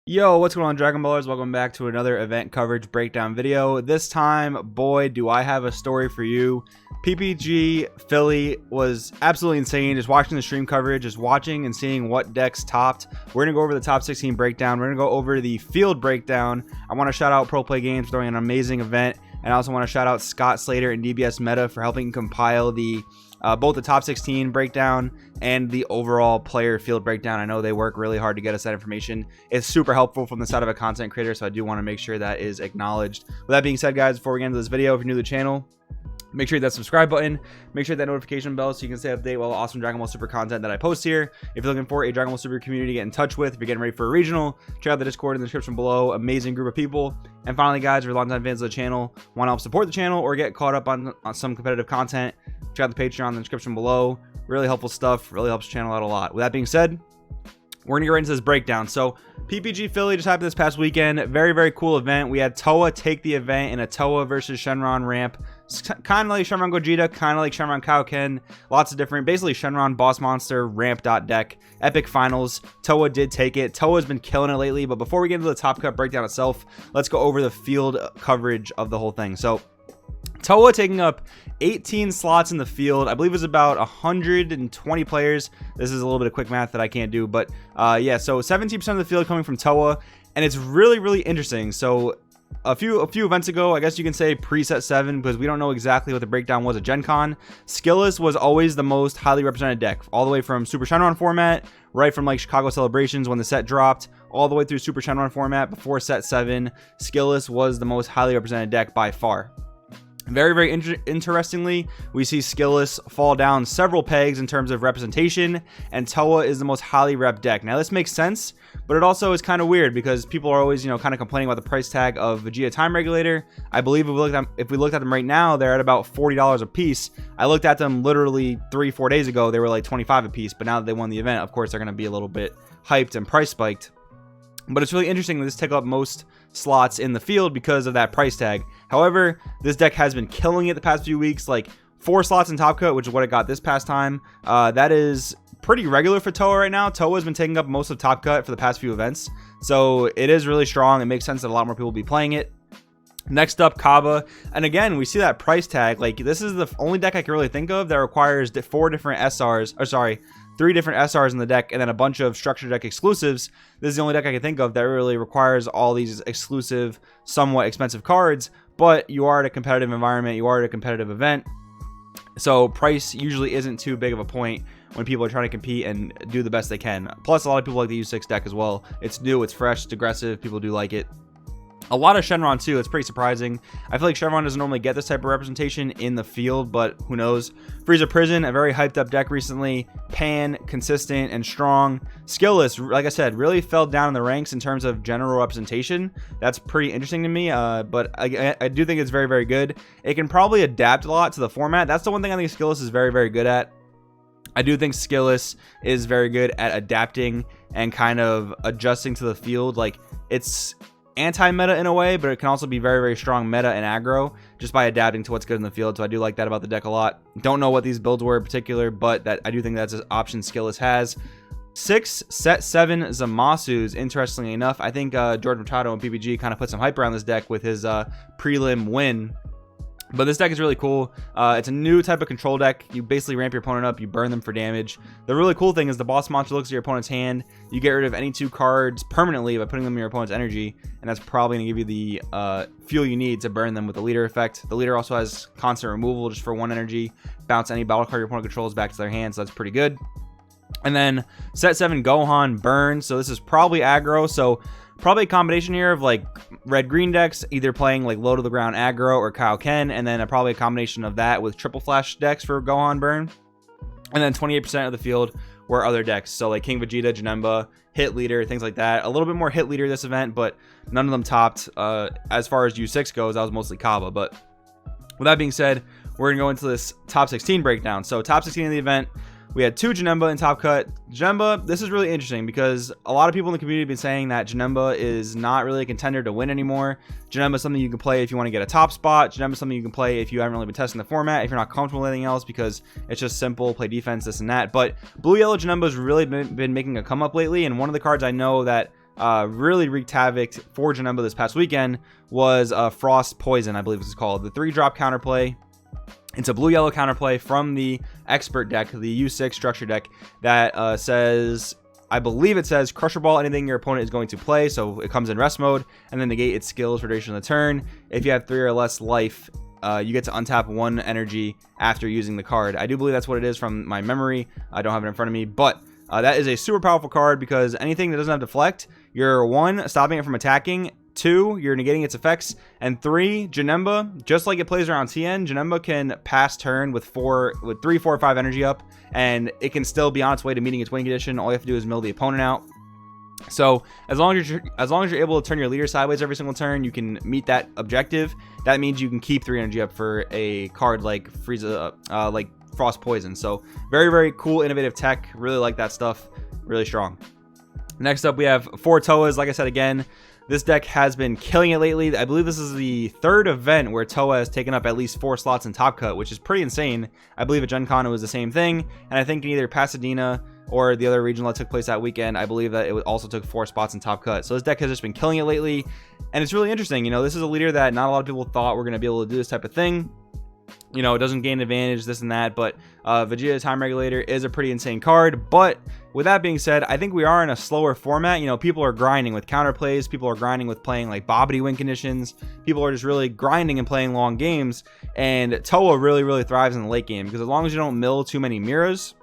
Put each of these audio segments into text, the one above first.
Yo, what's going on, Dragon Ballers? Welcome back to another event coverage breakdown video. This time, boy, do I have a story for you. PPG Philly was absolutely insane. Just watching the stream coverage, just watching and seeing what decks topped. We're going to go over the top 16 breakdown. We're going to go over the field breakdown. I want to shout out Pro Play Games for throwing an amazing event. And I also want to shout out Scott Slater and DBS Meta for helping compile the both the top 16 breakdown and the overall player field breakdown. I know they work really hard to get us that information. It's super helpful from the side of a content creator, so I do want to make sure that is acknowledged. With that being said, guys, before we get into this video, if you're new to the channel, make sure you hit that subscribe button, make sure you hit that notification bell so you can stay updated with all the awesome Dragon Ball Super content that I post here. If you're looking for a Dragon Ball Super community to get in touch with, if you're getting ready for a regional, check out the Discord in the description below. Amazing group of people. And finally, guys, if you're longtime fans of the channel, want to help support the channel or get caught up on some competitive content, check out the Patreon in the description below. Really helpful stuff, really helps the channel out a lot. With that being said, we're gonna get right into this breakdown. So PPG Philly just happened this past weekend. Very, very cool event. We had Tawa take the event in a Tawa versus Shenron ramp. Kind of like Shenron Gogeta, kind of like Shenron Kaioken. Lots of different, basically Shenron boss monster ramp deck. Epic finals. Tawa did take it. Tawa's been killing it lately. But before we get into the top cut breakdown itself, let's go over the field coverage of the whole thing. So Tawa taking up 18 slots in the field. I believe it was about 120 players. This is a little bit of quick math that I can't do, but yeah, so 17% of the field coming from Tawa, and it's really, really interesting. So a few events ago, I guess you can say preset 7, because we don't know exactly what the breakdown was at Gen Con. Skilless was always the most highly represented deck, all the way from Super Shenron format, right from like Chicago Celebrations when the set dropped, all the way through Super Shenron format before set 7. Skilless was the most highly represented deck by far. Very, very interestingly, we see Skilless fall down several pegs in terms of representation, and Tawa is the most highly rep deck. Now, this makes sense, but it also is kind of weird because people are always, kind of complaining about the price tag of Vegeta Time Regulator. I believe if we looked at them right now, they're at about $40 a piece. I looked at them literally 3-4 days ago. They were like $25 a piece, but now that they won the event, of course, they're going to be a little bit hyped and price spiked. But it's really interesting that this took up most slots in the field because of that price tag. However, this deck has been killing it the past few weeks, like 4 slots in Top Cut, which is what it got this past time. That is pretty regular for Tawa right now. Tawa has been taking up most of Top Cut for the past few events, so it is really strong. It makes sense that a lot more people will be playing it. Next up, Kaba, and again, we see that price tag. Like, this is the only deck I can really think of that requires 3 different SRs in the deck, and then a bunch of structure deck exclusives. This is the only deck I can think of that really requires all these exclusive, somewhat expensive cards, but you are at a competitive environment, you are at a competitive event, so price usually isn't too big of a point when people are trying to compete and do the best they can. Plus, a lot of people like the U6 deck as well. It's new, it's fresh, it's aggressive, people do like it. A lot of Shenron too. It's pretty surprising. I feel like Shenron doesn't normally get this type of representation in the field, but who knows. Frieza Prison, a very hyped up deck recently. Pan, consistent and strong. Skillless, like I said, really fell down in the ranks in terms of general representation. That's pretty interesting to me, but I do think it's very, very good. It can probably adapt a lot to the format. That's the one thing I think Skillless is very, very good at. I do think Skillless is very good at adapting and kind of adjusting to the field. Like, it's anti-meta in a way, but it can also be very, very strong meta and aggro just by adapting to what's good in the field. So I do like that about the deck a lot. Don't know what these builds were in particular, but that I do think that's an option Skillless has. 6 set 7 Zamasus. Interestingly enough, I think George Machado and PPG kind of put some hype around this deck with his prelim win. But this deck is really cool. It's a new type of control deck. You basically ramp your opponent up, you burn them for damage. The really cool thing is the boss monster looks at your opponent's hand. You get rid of any 2 cards permanently by putting them in your opponent's energy, and that's probably going to give you the fuel you need to burn them with the leader effect. The leader also has constant removal just for 1 energy. Bounce any battle card your opponent controls back to their hand, so that's pretty good. And then set 7 Gohan burn. So this is probably aggro, so probably a combination here of like red-green decks, either playing like low to the ground aggro or Kaioken, and then probably a combination of that with triple flash decks for Gohan burn. And then 28% of the field were other decks, so like King Vegeta, Janemba, Hit Leader, things like that. A little bit more Hit Leader this event, but none of them topped. As far as U6 goes, that was mostly Kaba. But with that being said, we're gonna go into this top 16 breakdown. So top 16 of the event, we had 2 Janemba in Top Cut. Janemba, this is really interesting because a lot of people in the community have been saying that Janemba is not really a contender to win anymore. Janemba is something you can play if you want to get a top spot. Janemba is something you can play if you haven't really been testing the format, if you're not comfortable with anything else, because it's just simple, play defense, this and that. But Blue Yellow Janemba has really been making a come up lately, and one of the cards I know that really wreaked havoc for Janemba this past weekend was Frost Poison, I believe it's called. The 3-drop counterplay. It's a blue-yellow counterplay from the Expert deck, the U6 structure deck, that says, I believe it says, crush your ball anything your opponent is going to play. So it comes in rest mode, and then negate its skills for duration of the turn. If you have 3 or less life, you get to untap 1 energy after using the card. I do believe that's what it is from my memory. I don't have it in front of me, but that is a super powerful card because anything that doesn't have deflect, you're 1, stopping it from attacking, 2, you're negating its effects, and 3, Janemba, just like it plays around TN, Janemba can pass turn with 3, 4, or 5 energy up, and it can still be on its way to meeting its winning condition. All you have to do is mill the opponent out. So as long as you're able to turn your leader sideways every single turn, you can meet that objective. That means you can keep 3 energy up for a card like like Frost Poison. So very, very cool, innovative tech. Really like that stuff. Really strong. Next up, we have 4 Tawas. Like I said again, this deck has been killing it lately. I believe this is the 3rd event where Tawa has taken up at least 4 slots in Top Cut, which is pretty insane. I believe at Gen Con it was the same thing, and I think in either Pasadena or the other regional that took place that weekend, I believe that it also took 4 spots in Top Cut. So this deck has just been killing it lately, and it's really interesting. You know, this is a leader that not a lot of people thought were going to be able to do this type of thing. You know, it doesn't gain advantage, this and that, but Vegeta Time Regulator is a pretty insane card. But with that being said, I think we are in a slower format. You know, people are grinding with counterplays, people are grinding with playing like Bobbity win conditions, people are just really grinding and playing long games, and Tawa really, really thrives in the late game, because as long as you don't mill too many mirrors,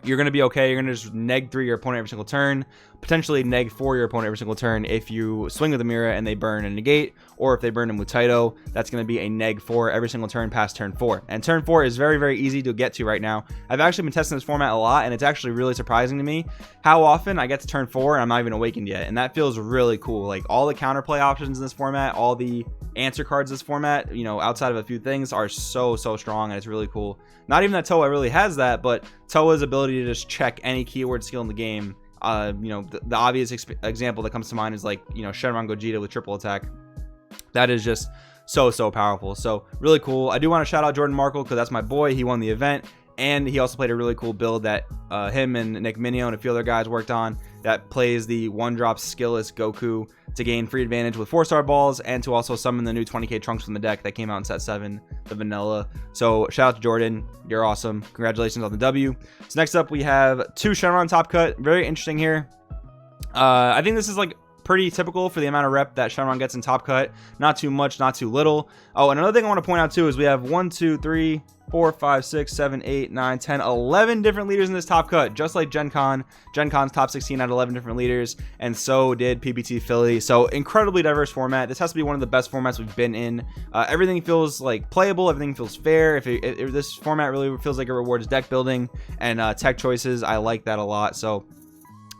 you're going to be okay. You're going to just neg 3 your opponent every single turn, potentially neg 4 your opponent every single turn if you swing with the Mira and they burn and negate, or if they burn him with Taito, that's going to be a neg 4 every single turn past turn 4. And turn 4 is very, very easy to get to right now. I've actually been testing this format a lot, and it's actually really surprising to me how often I get to turn 4 and I'm not even awakened yet. And that feels really cool. Like, all the counterplay options in this format, all the answer cards in this format, you know, outside of a few things, are so strong, and it's really cool. Not even that Tawa really has that, but Tawa's ability to just check any keyword skill in the game. You know, the obvious example that comes to mind is like, you know, Shenron Gogeta with triple attack. That is just so powerful. So really cool. I do want to shout out Jordan Markle, because that's my boy. He won the event, and he also played a really cool build that him and Nick Minio and a few other guys worked on, that plays the 1-drop skillless Goku to gain free advantage with 4-star balls, and to also summon the new 20k Trunks from the deck that came out in set 7, the vanilla. So shout out to Jordan, you're awesome. Congratulations on the W. So next up, we have 2 Shenron Top Cut. Very interesting here. I think this is like pretty typical for the amount of rep that Shenron gets in Top Cut. Not too much, not too little. Oh, and another thing I want to point out too is we have 1, 2, 3, 4, 5, 6, 7, 8, 9, 10, 11 different leaders in this Top Cut, just like Gen Con. Gen Con's top 16 had 11 different leaders, and so did PPT Philly. So incredibly diverse format. This has to be one of the best formats we've been in. Everything feels like playable, everything feels fair. If this format really feels like it rewards deck building and tech choices, I like that a lot. So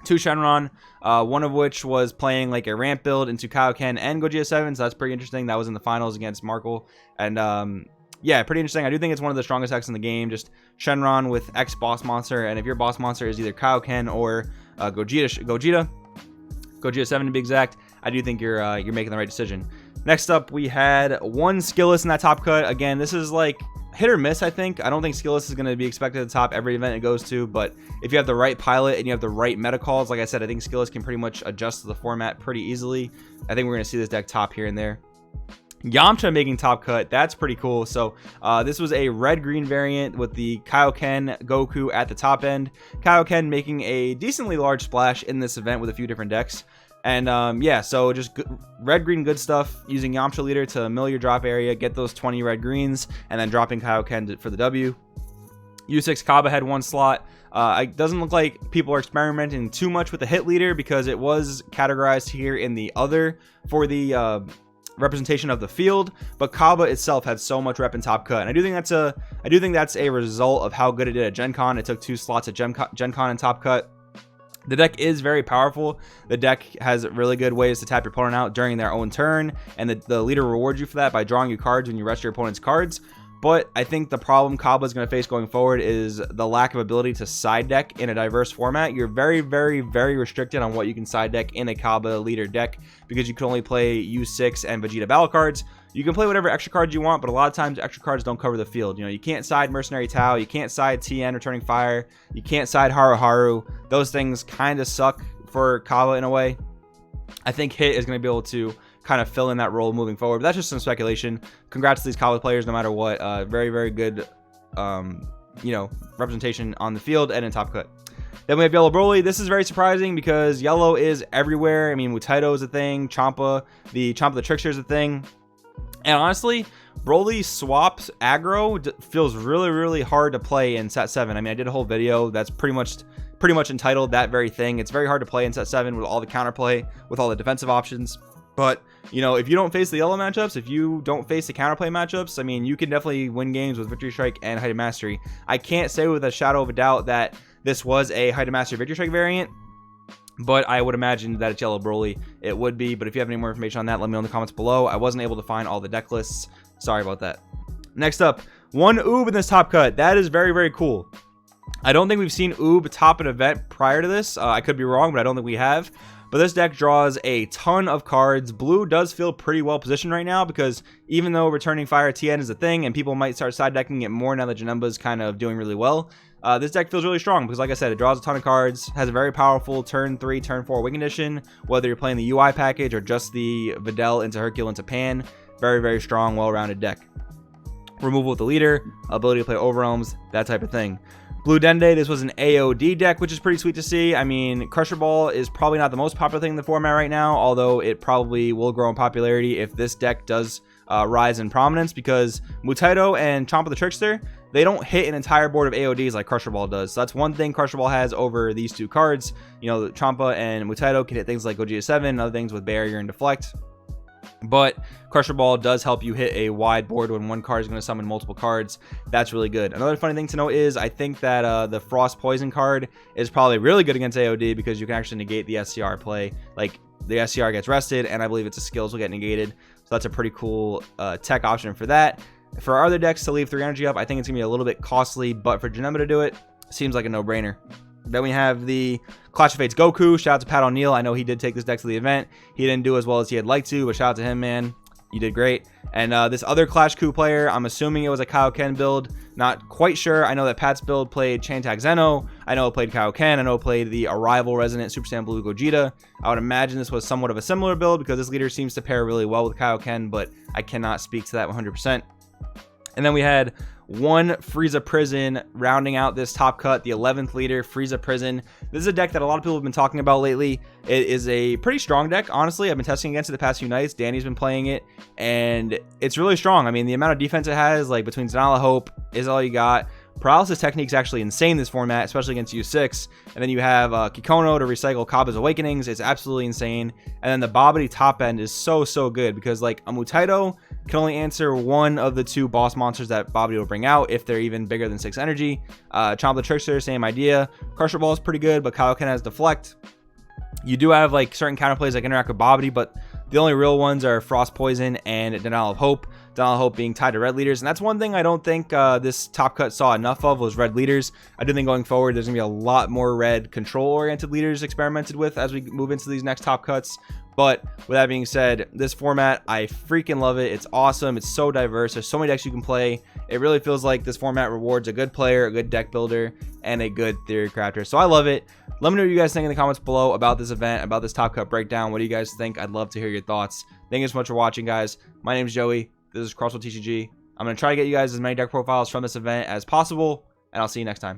2 Shenron, one of which was playing like a ramp build into Kaioken and Gogeta 7, so that's pretty interesting. That was in the finals against Markle, and yeah, pretty interesting. I do think it's one of the strongest decks in the game, just Shenron with X boss monster, and if your boss monster is either Kaioken or Gogeta 7 to be exact, I do think you're making the right decision. Next up, we had 1 skillless in that Top Cut. Again, this is like hit or miss, I think. I don't think skillless is going to be expected at the top every event it goes to, but if you have the right pilot and you have the right meta calls, like I said, I think skillless can pretty much adjust to the format pretty easily. I think we're going to see this deck top here and there. Yamcha making Top Cut, that's pretty cool. So this was a red-green variant with the Kaioken Goku at the top end. Kaioken making a decently large splash in this event with a few different decks. And yeah, so just red-green good stuff, using Yamcha Leader to mill your drop area, get those 20 red-greens, and then dropping Kaioken for the W. U6 Kaba had 1 slot. It doesn't look like people are experimenting too much with the hit leader, because it was categorized here in the other for the representation of the field, but Kaba itself had so much rep in Top Cut, and I do think that's a result of how good it did at Gen Con. It took 2 slots at Gen Con and Top Cut. The deck is very powerful. The deck has really good ways to tap your opponent out during their own turn, and the leader rewards you for that by drawing you cards when you rest your opponent's cards. But I think the problem Kaba is going to face going forward is the lack of ability to side deck in a diverse format. You're very, very, very restricted on what you can side deck in a Kaba leader deck, because you can only play U6 and Vegeta battle cards. You can play whatever extra cards you want, but a lot of times extra cards don't cover the field. You know, you can't side Mercenary Tao, you can't side TN Returning Fire, you can't side Haru Haru. Those things kind of suck for Kaba in a way. I think Hit is going to be able to kind of fill in that role moving forward. But that's just some speculation. Congrats to these college players, no matter what. Very, very good, representation on the field and in Top Cut. Then we have Yellow Broly. This is very surprising because Yellow is everywhere. I mean, Mutaito is a thing. Champa the Trickster is a thing. And honestly, Broly swaps aggro feels really, really hard to play in set 7. I mean, I did a whole video that's pretty much entitled that very thing. It's very hard to play in set 7 with all the counterplay, with all the defensive options. But, if you don't face the yellow matchups, if you don't face the counterplay matchups, I mean, you can definitely win games with Victory Strike and Height of Mastery. I can't say with a shadow of a doubt that this was a Height of Mastery Victory Strike variant, but I would imagine that it's Yellow Broly. It would be, but if you have any more information on that, let me know in the comments below. I wasn't able to find all the deck lists. Sorry about that. Next up, one Oob in this top cut. That is very, very cool. I don't think we've seen Oob top an event prior to this. I could be wrong, but I don't think we have. But this deck draws a ton of cards. Blue does feel pretty well positioned right now because even though returning Fire TN is a thing and people might start side decking it more now that Janemba's kind of doing really well, this deck feels really strong because, like I said, it draws a ton of cards, has a very powerful turn 3, turn 4 Wing Condition, whether you're playing the UI package or just the Videl into Hercule into Pan. Very, very strong, well-rounded deck. Removal with the leader, ability to play Overwhelms, that type of thing. Blue Dende, this was an AOD deck, which is pretty sweet to see. I mean, Crusher Ball is probably not the most popular thing in the format right now, although it probably will grow in popularity if this deck does rise in prominence, because Mutaito and Champa the Trickster, they don't hit an entire board of AODs like Crusher Ball does. So that's one thing Crusher Ball has over these two cards. Champa and Mutaito can hit things like Gogeta 7 and other things with Barrier and Deflect. But Crusher Ball does help you hit a wide board when one card is going to summon multiple cards. That's really good. Another funny thing to note is I think that the Frost Poison card is probably really good against AOD because you can actually negate the SCR play. Like, the SCR gets rested, and I believe its skills will get negated. So that's a pretty cool tech option for that. For our other decks to leave 3 energy up, I think it's going to be a little bit costly, but for Janemba to do it, seems like a no-brainer. Then we have the Clash of Fates Goku. Shout out to Pat O'Neill. I know he did take this deck to the event. He didn't do as well as he had liked to, but shout out to him, man. You did great. And this other Clash Coup player, I'm assuming it was a Kaioken build. Not quite sure. I know that Pat's build played Chantag Zeno. I know it played Kaioken. I know it played the Arrival Resonant Super Saiyan Blue Gogeta. I would imagine this was somewhat of a similar build because this leader seems to pair really well with Kaioken, but I cannot speak to that 100%. And then we had one Frieza Prison rounding out this top cut, the 11th leader, Frieza Prison. This is a deck that a lot of people have been talking about lately. It is a pretty strong deck, honestly. I've been testing against it the past few nights. Danny's been playing it, and it's really strong. I mean, the amount of defense it has, like between Zanala Hope, Is All You Got. Paralysis technique is actually insane in this format, especially against U6. And then you have Kikono to recycle Kaba's Awakenings. It's absolutely insane. And then the Babidi top end is so good because, like, a Mutaito can only answer one of the 2 boss monsters that Babidi will bring out if they're even bigger than 6 energy. Champa the Trickster, same idea. Crusher Ball is pretty good, but Kaioken has Deflect. You do have like certain counterplays that interact with Babidi, but the only real ones are Frost Poison and Denial of Hope. Denial of Hope being tied to red leaders, and that's one thing I don't think this top cut saw enough of was red leaders. I do think going forward there's gonna be a lot more red control oriented leaders experimented with as we move into these next top cuts. But with that being said, this format, I freaking love it. It's awesome. It's so diverse. There's so many decks you can play. It really feels like this format rewards a good player, a good deck builder, and a good theory crafter. So I love it. Let me know what you guys think in the comments below about this event, about this top cut breakdown. What do you guys think? I'd love to hear your thoughts. Thank you so much for watching, guys. My name is Joey. This is Crossroad TCG. I'm going to try to get you guys as many deck profiles from this event as possible, and I'll see you next time.